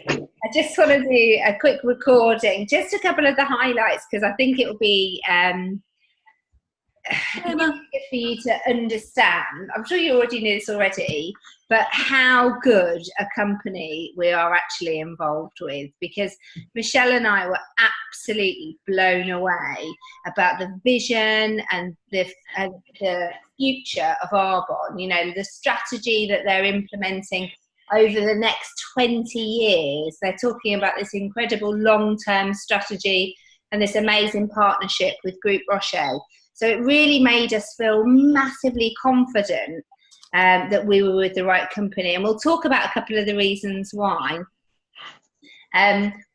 I just want to do a quick recording, just a couple of the highlights, because I think it will be good for you to understand. I'm sure you already knew this already, but how good a company we are actually involved with, because Michelle and I were absolutely blown away about the vision and the future of Arbonne. You know, the strategy that they're implementing over the next 20 years. They're talking about this incredible long-term strategy and this amazing partnership with Groupe Rocher. So it really made us feel massively confident that we were with the right company. And we'll talk about a couple of the reasons why.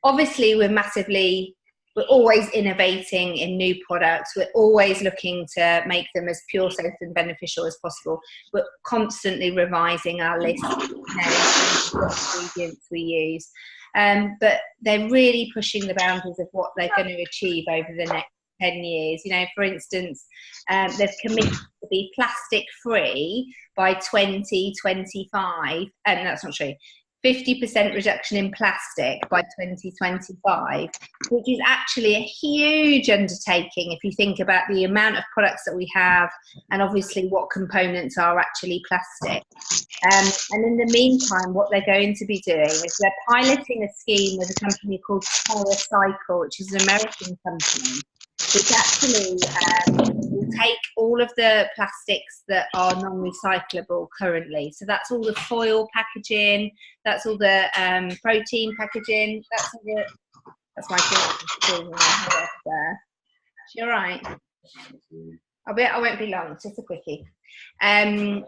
Obviously, we're always innovating in new products. We're always looking to make them as pure, safe and beneficial as possible. We're constantly revising our list of ingredients we use. But they're really pushing the boundaries of what they're going to achieve over the next 10 years. You know, for instance, they've committed to be plastic free by 2025. That's not true. 50% reduction in plastic by 2025, which is actually a huge undertaking if you think about the amount of products that we have and obviously what components are actually plastic. And in the meantime, what they're going to be doing is they're piloting a scheme with a company called TerraCycle, which is an American company, which actually will take all of the plastics that are non-recyclable currently. So that's all the foil packaging, that's all the protein packaging, that's my kid. You're right. I won't be long, it's just a quickie. And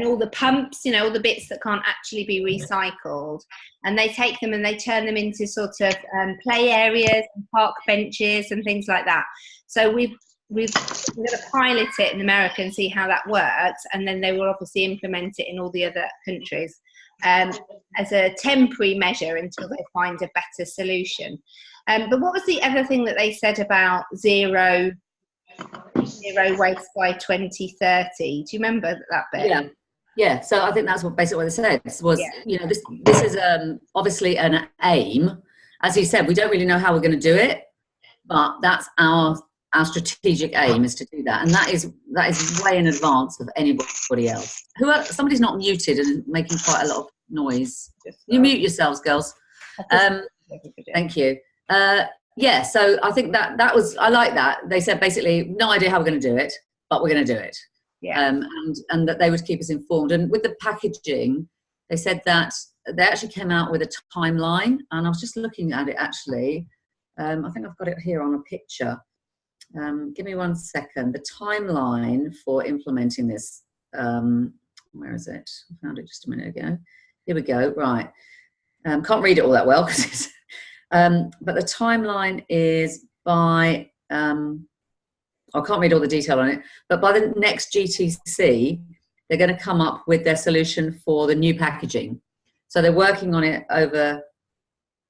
all the pumps, you know, all the bits that can't actually be recycled, and they take them and they turn them into sort of play areas and park benches and things like that. So we're going to pilot it in America and see how that works, and then they will obviously implement it in all the other countries as a temporary measure until they find a better solution. But what was the other thing that they said about zero waste by 2030? Do you remember that bit? Yeah. So I think that's basically what they said was, you know, this is obviously an aim. As you said, we don't really know how we're going to do it, but that's our strategic aim, is to do that, and that is way in advance of anybody else. Somebody's not muted and making quite a lot of noise. You mute yourselves, girls. Thank you. Yeah, so I think that was, I like that. They said basically, no idea how we're going to do it, but we're going to do it. Yeah. And that they would keep us informed. And with the packaging, they said that they actually came out with a timeline. And I was just looking at it actually. I think I've got it here on a picture. Give me 1 second. The timeline for implementing this. Where is it? I found it just a minute ago. Here we go. Right. Can't read it all that well because it's. But the timeline is by, I can't read all the detail on it, but by the next GTC, they're going to come up with their solution for the new packaging. So they're working on it over,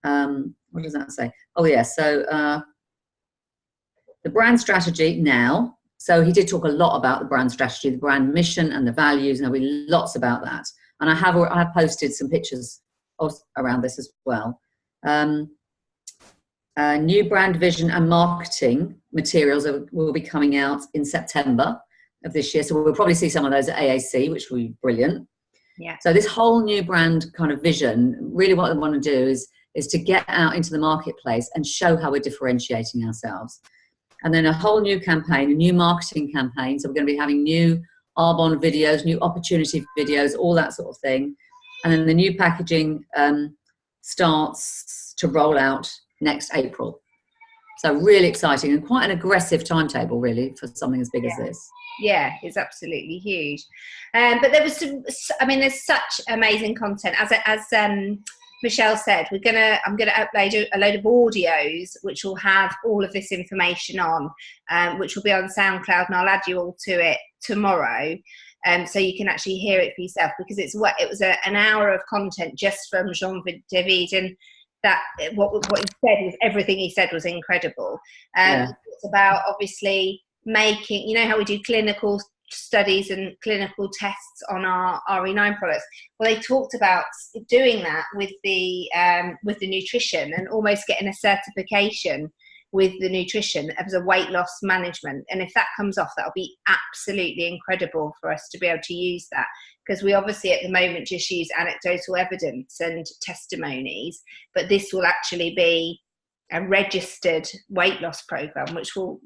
what does that say? Oh yeah, so the brand strategy now. So he did talk a lot about the brand strategy, the brand mission and the values, and there'll be lots about that. And I have posted some pictures around this as well. New brand vision and marketing materials will be coming out in September of this year. So we'll probably see some of those at AAC, which will be brilliant. Yeah. So this whole new brand kind of vision, really what I want to do is to get out into the marketplace and show how we're differentiating ourselves. And then a whole new campaign, a new marketing campaign. So we're going to be having new Arbonne videos, new opportunity videos, all that sort of thing. And then the new packaging starts to roll out next April. So really exciting and quite an aggressive timetable really for something as big as this. Yeah, it's absolutely huge. But there was there's such amazing content. As Michelle said, I'm gonna upload a load of audios which will have all of this information on, which will be on SoundCloud, and I'll add you all to it tomorrow. So you can actually hear it for yourself, because it was an hour of content just from Jean-David, and that what he said was, everything he said was incredible. It's about obviously making, you know how we do clinical studies and clinical tests on our RE9 products. Well, they talked about doing that with the nutrition and almost getting a certification with the nutrition as a weight loss management. And if that comes off, that'll be absolutely incredible for us to be able to use that, because we obviously at the moment just use anecdotal evidence and testimonies, but this will actually be a registered weight loss program, which will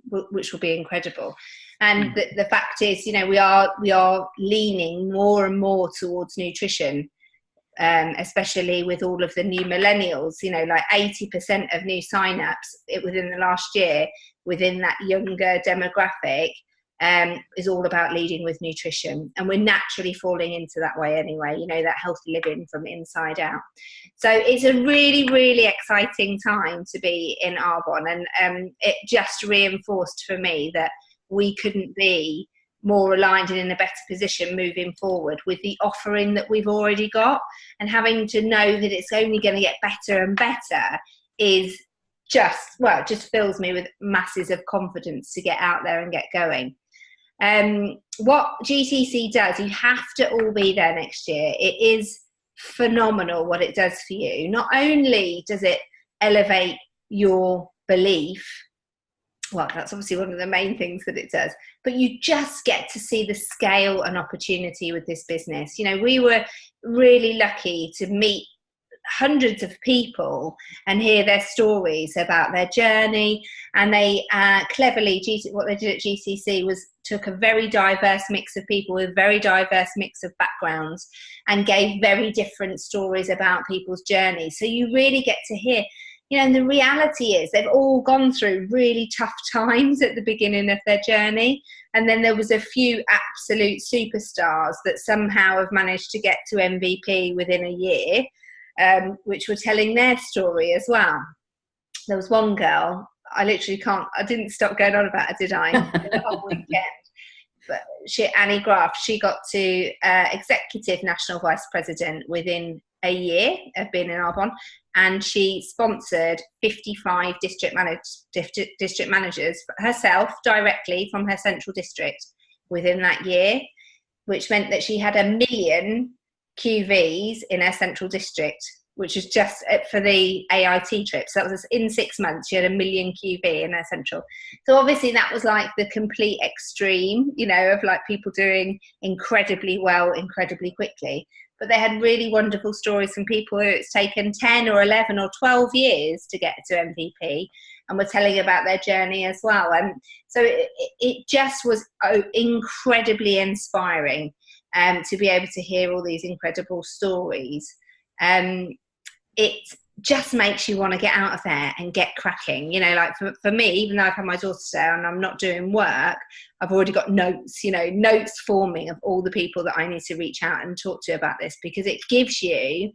be incredible. And the fact is, we are leaning more and more towards nutrition, especially with all of the new millennials. Like 80% of new sign-ups within the last year within that younger demographic is all about leading with nutrition, and we're naturally falling into that way anyway, that healthy living from inside out. So it's a really, really exciting time to be in Arbonne, and it just reinforced for me that we couldn't be more aligned and in a better position moving forward with the offering that we've already got, and having to know that it's only going to get better and better is just fills me with masses of confidence to get out there and get going. What GTC does, you have to all be there next year. It is phenomenal what it does for you. Not only does it elevate your belief, well, that's obviously one of the main things that it does, but you just get to see the scale and opportunity with this business. We were really lucky to meet hundreds of people and hear their stories about their journey, and they cleverly, what they did at GCC was took a very diverse mix of people with very diverse mix of backgrounds and gave very different stories about people's journeys. So you really get to hear, and the reality is they've all gone through really tough times at the beginning of their journey, and then there was a few absolute superstars that somehow have managed to get to MVP within a year, which were telling their story as well. There was one girl, I didn't stop going on about her, did I? The whole weekend. But Annie Graf, she got to executive national vice president within a year of being in Arbonne, and she sponsored 55 district managers herself directly from her central district within that year, which meant that she had 1 million QVs in her central district, which is just for the AIT trip. So that was in 6 months, she had 1 million QV in her central. So obviously that was like the complete extreme, of like people doing incredibly well, incredibly quickly. But they had really wonderful stories from people who it's taken 10 or 11 or 12 years to get to MVP, and were telling about their journey as well. And so it just was incredibly inspiring to be able to hear all these incredible stories. It just makes you want to get out of there and get cracking. Like for me, even though I've had my daughter there and I'm not doing work, I've already got notes forming of all the people that I need to reach out and talk to about this, because it gives you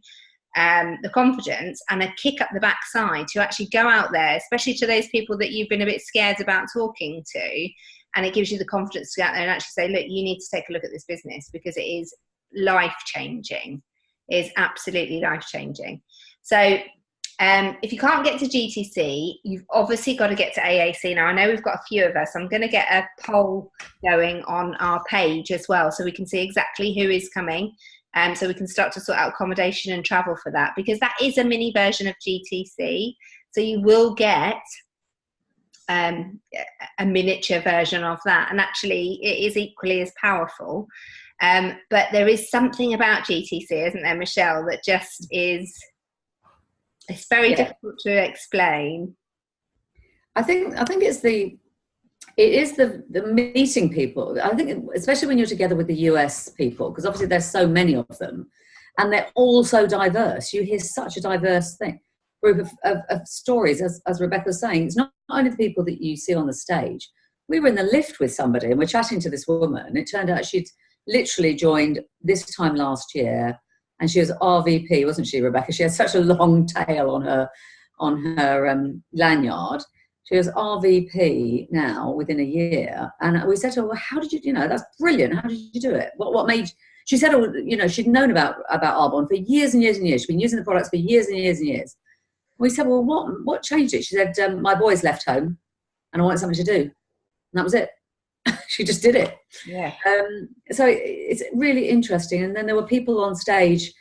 the confidence and a kick up the backside to actually go out there, especially to those people that you've been a bit scared about talking to. And it gives you the confidence to go out there and actually say, look, you need to take a look at this business, because it is life-changing. It is absolutely life-changing. So if you can't get to GTC, you've obviously got to get to AAC. Now, I know we've got a few of us. I'm going to get a poll going on our page as well, so we can see exactly who is coming, so we can start to sort out accommodation and travel for that, because that is a mini version of GTC. So you will get a miniature version of that, and actually it is equally as powerful. But there is something about GTC, isn't there, Michelle, that just is... It's very difficult to explain. I think it is the meeting people. I think especially when you're together with the US people, because obviously there's so many of them, and they're all so diverse. You hear such a diverse group of stories, as Rebecca's saying. It's not only the people that you see on the stage. We were in the lift with somebody and we're chatting to this woman, and it turned out she'd literally joined this time last year. And she was RVP, wasn't she, Rebecca? She had such a long tail on her lanyard. She was RVP now within a year. And we said to her, well, how did you, that's brilliant. How did you do it? What made, she said, she'd known about Arbonne for years and years and years. She'd been using the products for years and years and years. We said, well, what changed it? She said, my boys left home and I wanted something to do. And that was it. She just did it. Yeah. So it's really interesting. And then there were people on stage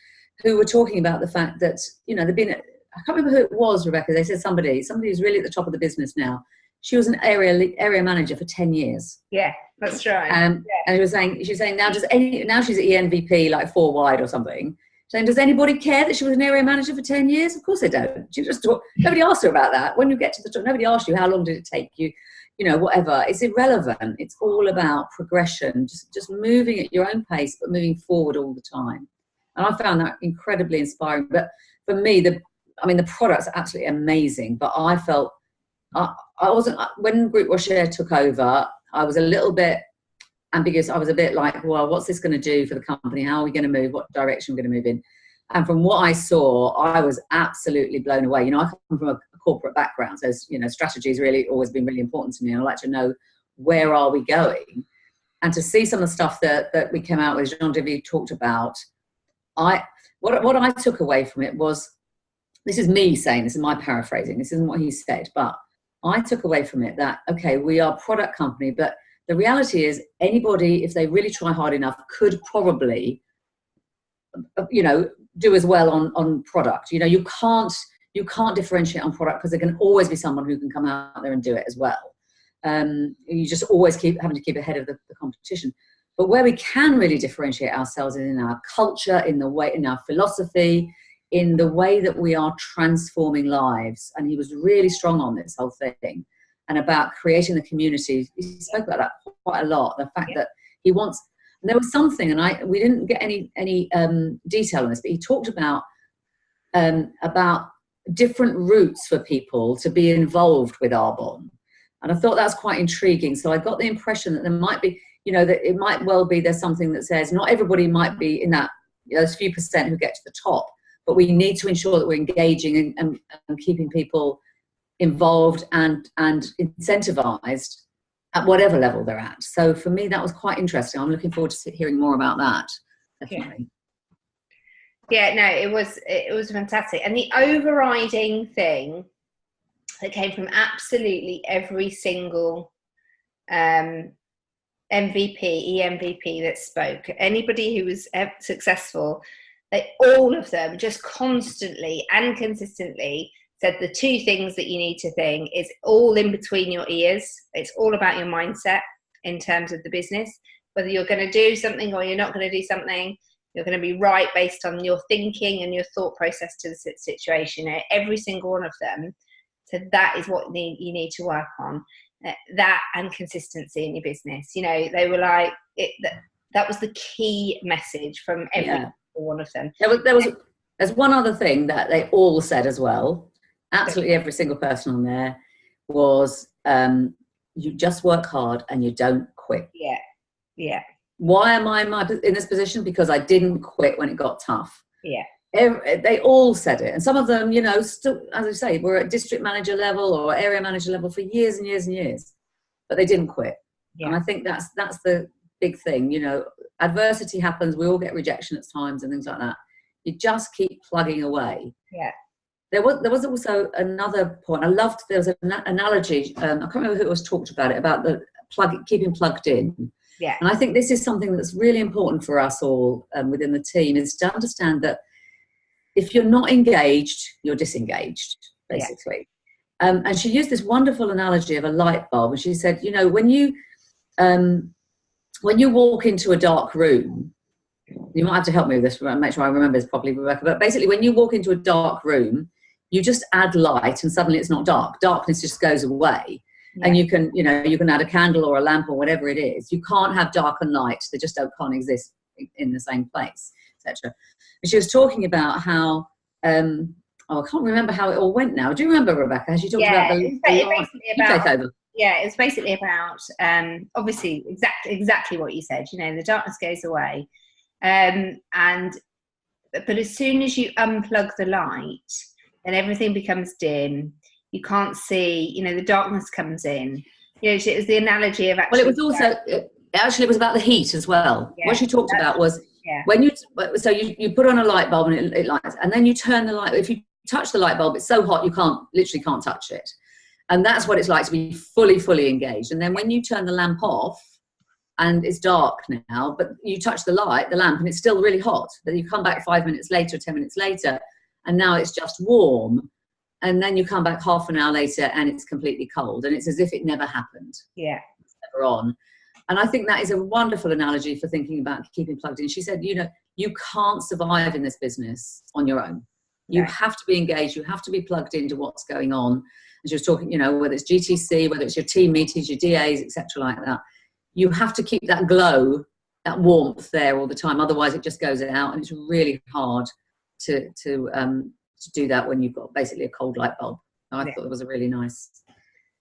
who were talking about the fact that, you know, I can't remember who it was, Rebecca. They said somebody who's really at the top of the business now. She was an area manager for 10 years. Yeah, that's right. And she was saying now she's at ENVP like 4 wide or something. Saying, does anybody care that she was an area manager for 10 years? Of course they don't. She just nobody asked her about that. When you get to the top, nobody asked you how long did it take you, you know, whatever. It's irrelevant. It's all about progression, just moving at your own pace, but moving forward all the time. And I found that incredibly inspiring. But for me, the products are absolutely amazing. But I felt I wasn't, when Group Rocher took over, I was a little bit ambiguous. I was a bit like, well, what's this going to do for the company? How are we going to move? What direction are we going to move in? And from what I saw, I was absolutely blown away. You know, I come from a corporate background, so, you know, strategy has really always been really important to me. And I like to know, where are we going? And to see some of the stuff that we came out with, Jean-Denis talked about, what I took away from it was, this is me saying, this is my paraphrasing, this isn't what he said, but I took away from it that, okay, we are a product company, but the reality is anybody, if they really try hard enough, could probably, you know, do as well on product. You know, you can't differentiate on product because there can always be someone who can come out there and do it as well. You just always having to keep ahead of the competition. But where we can really differentiate ourselves is in our culture, in our philosophy, in the way that we are transforming lives. And he was really strong on this whole thing. And about creating the community. He spoke about that quite a lot. The fact that he wants, and there was something, and we didn't get any detail on this, but he talked about different routes for people to be involved with Arbonne. And I thought that was quite intriguing. So I got the impression that there might be, you know, that it might well be there's something that says not everybody might be in that, you know, those few percent who get to the top, but we need to ensure that we're engaging and keeping people involved and incentivized at whatever level they're at. So for me, that was quite interesting. I'm looking forward to hearing more about that. Definitely. Yeah, no, it was fantastic. And the overriding thing that came from absolutely every single MVP, EMVP that spoke, anybody who was successful, all of them just constantly and consistently said the two things that you need to think is all in between your ears. It's all about your mindset in terms of the business, whether you're going to do something or you're not going to do something. You're going to be right based on your thinking and your thought process to the situation. Every single one of them. So that is what you need to work on. That and consistency in your business. You know, they were like, that was the key message from every one of them. There's one other thing that they all said as well. Absolutely every single person on there was, you just work hard and you don't quit. Yeah. Why am I in this position? Because I didn't quit when it got tough. Yeah. They all said it. And some of them, you know, still, as I say, were at district manager level or area manager level for years and years and years, but they didn't quit. Yeah. And I think that's the big thing. You know, adversity happens. We all get rejection at times and things like that. You just keep plugging away. Yeah. There was also another point. I loved, there was an analogy. I can't remember who it was talked about it, about the keeping plugged in. Yeah. And I think this is something that's really important for us all within the team, is to understand that if you're not engaged, you're disengaged, basically. Yeah. And she used this wonderful analogy of a light bulb. And she said, you know, when you walk into a dark room, you might have to help me with this, make sure I remember this properly, Rebecca, but basically when you walk into a dark room, you just add light and suddenly it's not dark. Darkness just goes away. Yeah. And you can add a candle or a lamp or whatever it is. You can't have dark and light. They just can't exist in the same place, etc. And she was talking about how, I can't remember how it all went now. Do you remember, Rebecca? As you talked about it's basically about, obviously exactly what you said. You know, the darkness goes away. But as soon as you unplug the light, then everything becomes dim. You can't see, you know, the darkness comes in. You know, it was the analogy of actually. Well, it was also, it was about the heat as well. Yeah, what she talked about was when you put on a light bulb and it lights, and then you turn the light. If you touch the light bulb, it's so hot you literally can't touch it. And that's what it's like to be fully engaged. And then when you turn the lamp off, and it's dark now, but you touch the lamp, and it's still really hot. Then you come back 5 minutes later, 10 minutes later, and now it's just warm. And then you come back half an hour later and it's completely cold, and it's as if it never happened. Yeah. It's never on. And I think that is a wonderful analogy for thinking about keeping plugged in. She said, you know, you can't survive in this business on your own. You have to be engaged. You have to be plugged into what's going on. As you're talking, you know, whether it's GTC, whether it's your team meetings, your DAs, etc., like that. You have to keep that glow, that warmth there all the time. Otherwise, it just goes out, and it's really hard to do that when you've got basically a cold light bulb. I thought it was a really nice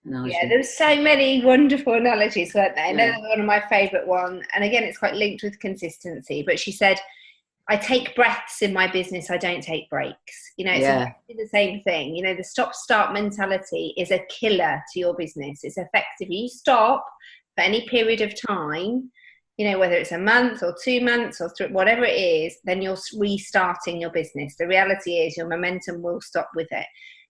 analogy. Yeah, there's so many wonderful analogies, weren't there? Another one of my favourite one, and again, it's quite linked with consistency, but she said, I take breaths in my business, I don't take breaks. You know, it's exactly the same thing. You know, the stop-start mentality is a killer to your business. It's effective. You stop for any period of time, you know, whether it's a month or 2 months or whatever it is, then you're restarting your business. The reality is your momentum will stop with it.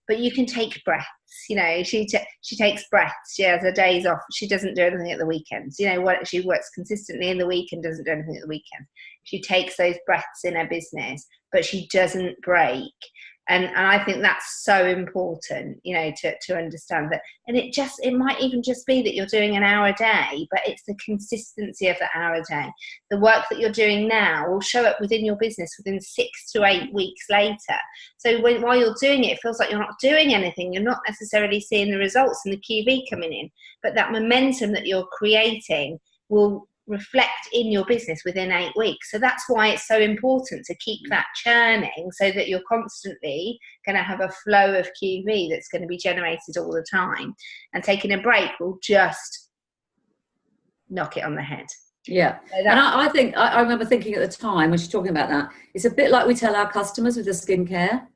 But you can take breaths. You know, she takes breaths. She has her days off. She doesn't do anything at the weekends. You know what? She works consistently in the week and doesn't do anything at the weekend. She takes those breaths in her business, but she doesn't break. And I think that's so important, you know, to understand that. And it might even just be that you're doing an hour a day, but it's the consistency of the hour a day. The work that you're doing now will show up within your business within 6 to 8 weeks later. So while you're doing it, it feels like you're not doing anything. You're not necessarily seeing the results and the QV coming in, but that momentum that you're creating will reflect in your business within 8 weeks. So that's why it's so important to keep that churning, so that you're constantly going to have a flow of QV that's going to be generated all the time, and taking a break will just knock it on the head. Yeah. So and I think I remember thinking at the time when she's talking about that, it's a bit like we tell our customers with the skincare.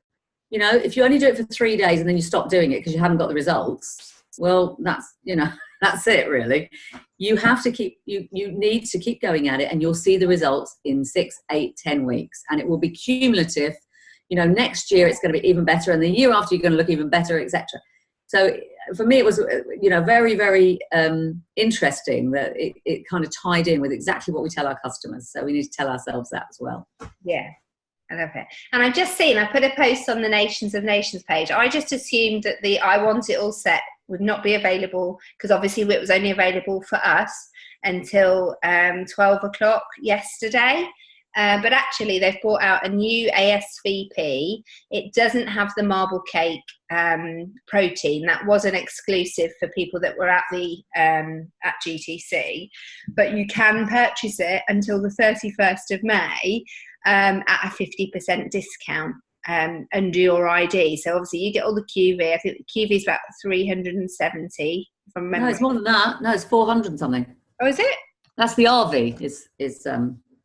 You know, if you only do it for 3 days and then you stop doing it because you haven't got the results, well, that's, you know, that's it really. You have to keep, you need to keep going at it, and you'll see the results in 6, 8, 10 weeks, and it will be cumulative. You know, next year it's going to be even better, and the year after you're going to look even better, etc. So for me, it was, you know, very, very interesting that it kind of tied in with exactly what we tell our customers. So we need to tell ourselves that as well. Yeah. I love it. And I've just seen, I put a post on the Nations of Nations page. I just assumed that the I Want It All set would not be available, because obviously it was only available for us until 12 o'clock yesterday. But actually they've brought out a new ASVP. It doesn't have the marble cake protein. That was an exclusive for people that were at the at GTC. But you can purchase it until the 31st of May. At a 50% discount under your ID. So obviously you get all the QV. I think the QV is about 370 from memory. No, it's more than that. No, it's 400 something. Oh, is it? That's the RV.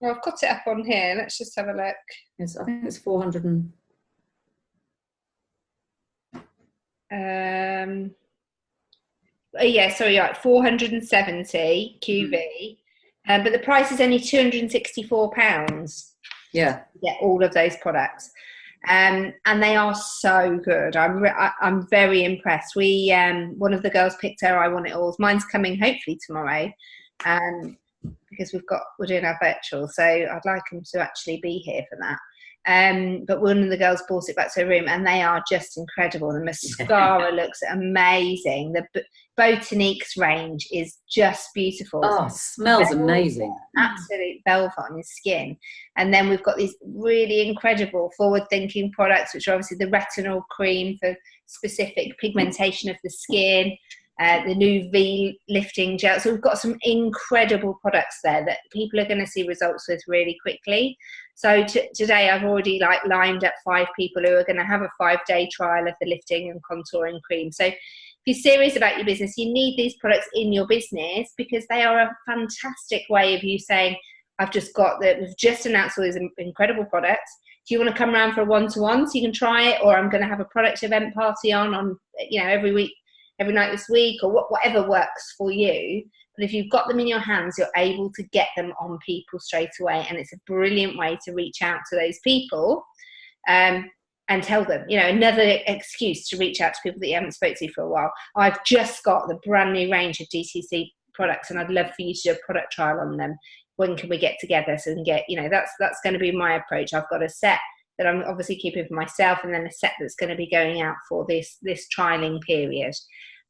Well, I've got it up on here. Let's just have a look. I think it's 400 and... yeah, sorry, right, 470 QV. But the price is only £264. Yeah, get all of those products, and they are so good. I'm very impressed. We one of the girls picked her I Want It Alls. Mine's coming hopefully tomorrow, because we're doing our virtual, so I'd like them to actually be here for that. But one of the girls brought it back to her room, and they are just incredible. The mascara looks amazing. The Botanique's range is just beautiful. Oh, smells amazing. Absolute velvet on your skin. And then we've got these really incredible forward-thinking products, which are obviously the retinol cream for specific pigmentation of the skin, the new V lifting gel. So we've got some incredible products there that people are going to see results with really quickly. So today I've already lined up 5 people who are going to have a 5-day trial of the lifting and contouring cream. So if you're serious about your business, you need these products in your business, because they are a fantastic way of you saying, we've just announced all these incredible products. Do you want to come around for a one-to-one so you can try it? Or I'm going to have a product event party on, you know, every week, every night this week, or whatever works for you. But if you've got them in your hands, you're able to get them on people straight away. And it's a brilliant way to reach out to those people and tell them, you know, another excuse to reach out to people that you haven't spoke to for a while. I've just got the brand new range of DTC products and I'd love for you to do a product trial on them. When can we get together so we can get, you know, that's going to be my approach. I've got a set that I'm obviously keeping for myself, and then a set that's going to be going out for this trialing period.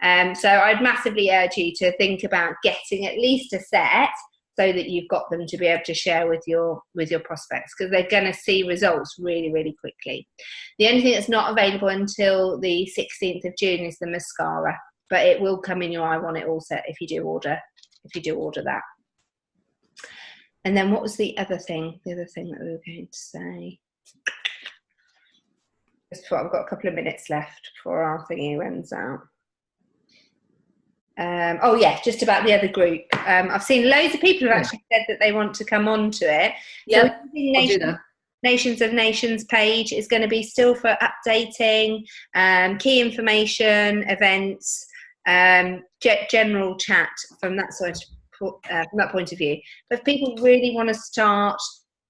So I'd massively urge you to think about getting at least a set so that you've got them to be able to share with your prospects, because they're going to see results really, really quickly. The only thing that's not available until the 16th of June is the mascara, but it will come in your I Want It All set if you do order that. And then what was the other thing? The other thing that we were going to say. Just before, I've got a couple of minutes left before our thingy runs out. Oh yeah, just about the other group. I've seen loads of people have actually said that they want to come on to it. Yeah, so I'll do that. Nations of Nations page is going to be still for updating, key information, events, general chat from that side, from that point of view. But if people really want to start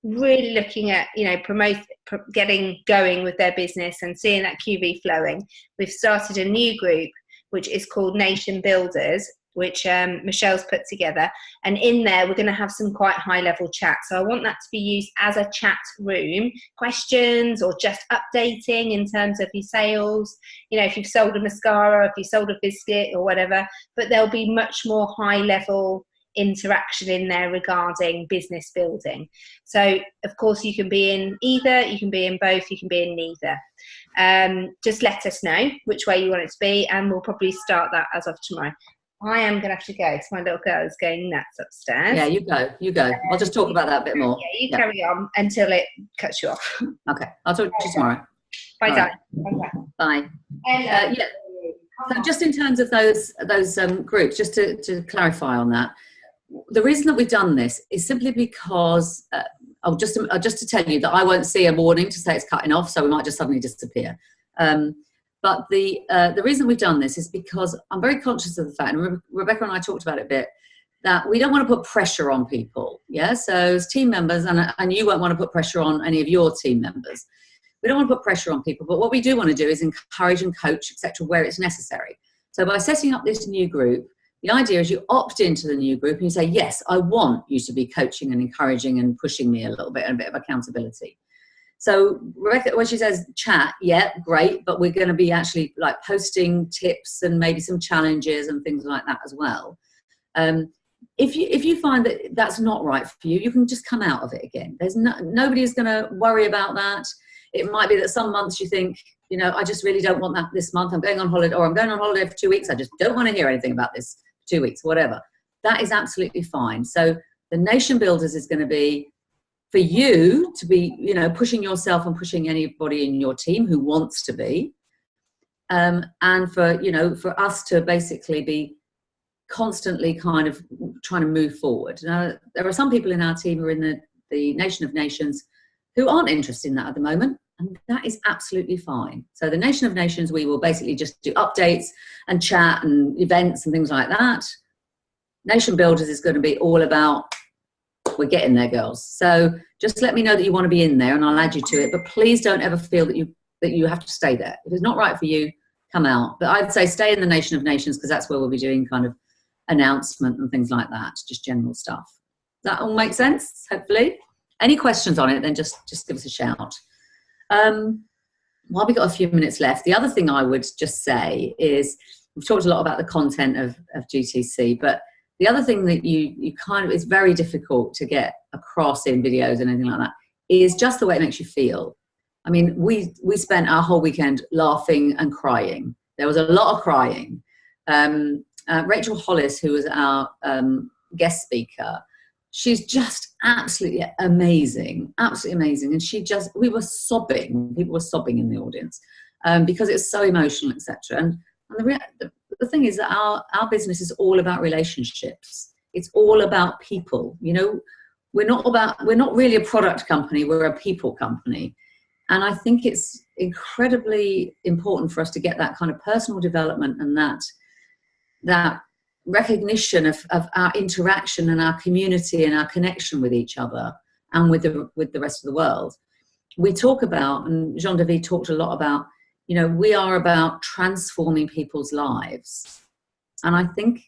really looking at, you know, getting going with their business and seeing that QV flowing, we've started a new group which is called Nation Builders, which Michelle's put together. And in there, we're going to have some quite high-level chat. So I want that to be used as a chat room, questions or just updating in terms of your sales. You know, if you've sold a mascara, if you sold a biscuit or whatever, but there'll be much more high-level interaction in there regarding business building. So of course you can be in either, you can be in both, you can be in neither. Just let us know which way you want it to be, and we'll probably start that as of tomorrow. I am going to have to go because my little girl is going nuts upstairs. Yeah, you go. I'll just talk about that a bit more. Yeah, you carry on until it cuts you off. Okay, I'll talk to you tomorrow. Bye, darling. Right. Bye. Yeah. So just in terms of those groups, just to clarify on that, the reason that we've done this is simply because just to tell you that I won't see a warning to say it's cutting off, so we might just suddenly disappear. But the reason we've done this is because I'm very conscious of the fact, and Rebecca and I talked about it a bit, that we don't want to put pressure on people. Yeah, so as team members, and you won't want to put pressure on any of your team members. We don't want to put pressure on people, but what we do want to do is encourage and coach, etc., where it's necessary. So by setting up this new group, the idea is you opt into the new group and you say, yes, I want you to be coaching and encouraging and pushing me a little bit and a bit of accountability. So Rebecca, when she says chat, yeah, great, but we're going to be actually like posting tips and maybe some challenges and things like that as well. If you find that that's not right for you, you can just come out of it again. There's nobody's going to worry about that. It might be that some months you think, you know, I just really don't want that this month. I'm going on holiday, or I'm going on holiday for 2 weeks. I just don't want to hear anything about this for 2 weeks, whatever. That is absolutely fine. So the Nation Builders is going to be for you to be, you know, pushing yourself and pushing anybody in your team who wants to be. And for, you know, for us to basically be constantly kind of trying to move forward. Now, there are some people in our team who are in the Nation of Nations who aren't interested in that at the moment. And that is absolutely fine. So the Nation of Nations, we will basically just do updates and chat and events and things like that. Nation Builders is going to be all about, we're getting there, girls. So just let me know that you want to be in there and I'll add you to it. But please don't ever feel that you have to stay there. If it's not right for you, come out. But I'd say stay in the Nation of Nations, because that's where we'll be doing kind of announcement and things like that, just general stuff. Does that all make sense, hopefully? Any questions on it, then just give us a shout. While we've got a few minutes left, the other thing I would just say is, we've talked a lot about the content of GTC, but the other thing that you kind of, it's very difficult to get across in videos and anything like that, is just the way it makes you feel. I mean, we spent our whole weekend laughing and crying. There was a lot of crying. Rachel Hollis, who was our guest speaker, she's just absolutely amazing, absolutely amazing. And we were sobbing. People were sobbing in the audience because it's so emotional, etc. And the thing is that our business is all about relationships. It's all about people. You know, we're not really a product company. We're a people company. And I think it's incredibly important for us to get that kind of personal development and that recognition of our interaction and our community and our connection with each other and with the rest of the world. We talk about, and Jean-David talked a lot about, you know, we are about transforming people's lives. And I think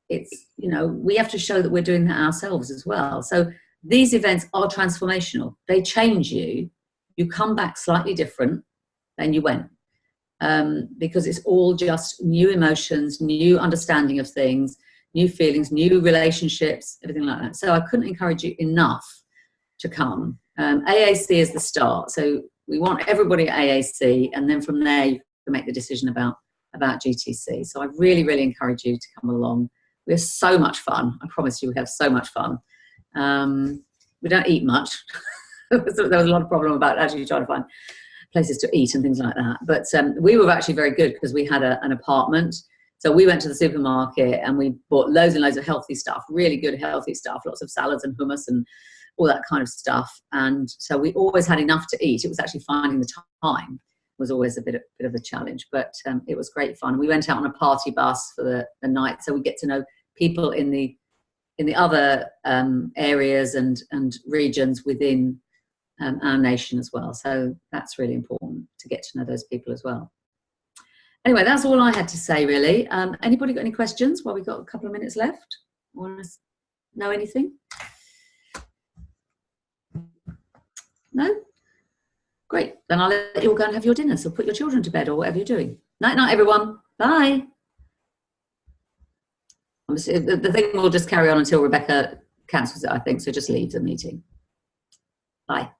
it's, you know, we have to show that we're doing that ourselves as well. So these events are transformational. They change you. You come back slightly different than you went, because it's all just new emotions, new understanding of things, new feelings, new relationships, everything like that. So I couldn't encourage you enough to come. AAC is the start. So we want everybody at AAC, and then from there you can make the decision about GTC. So I really, really encourage you to come along. We have so much fun. I promise you, we have so much fun. We don't eat much. There was a lot of problem about actually trying to find places to eat and things like that. But we were actually very good because we had an apartment. So we went to the supermarket and we bought loads and loads of healthy stuff, really good healthy stuff, lots of salads and hummus and all that kind of stuff. And so we always had enough to eat. It was actually finding the time was always a bit of a challenge, but it was great fun. We went out on a party bus for the night, so we get to know people in the other areas and regions within our nation as well. So that's really important to get to know those people as well. Anyway, that's all I had to say, really. Anybody got any questions while we've got a couple of minutes left? Want to know anything? No? Great. Then I'll let you all go and have your dinner. So put your children to bed or whatever you're doing. Night, night, everyone. Bye. The thing will just carry on until Rebecca cancels it, I think. So just leave the meeting. Bye.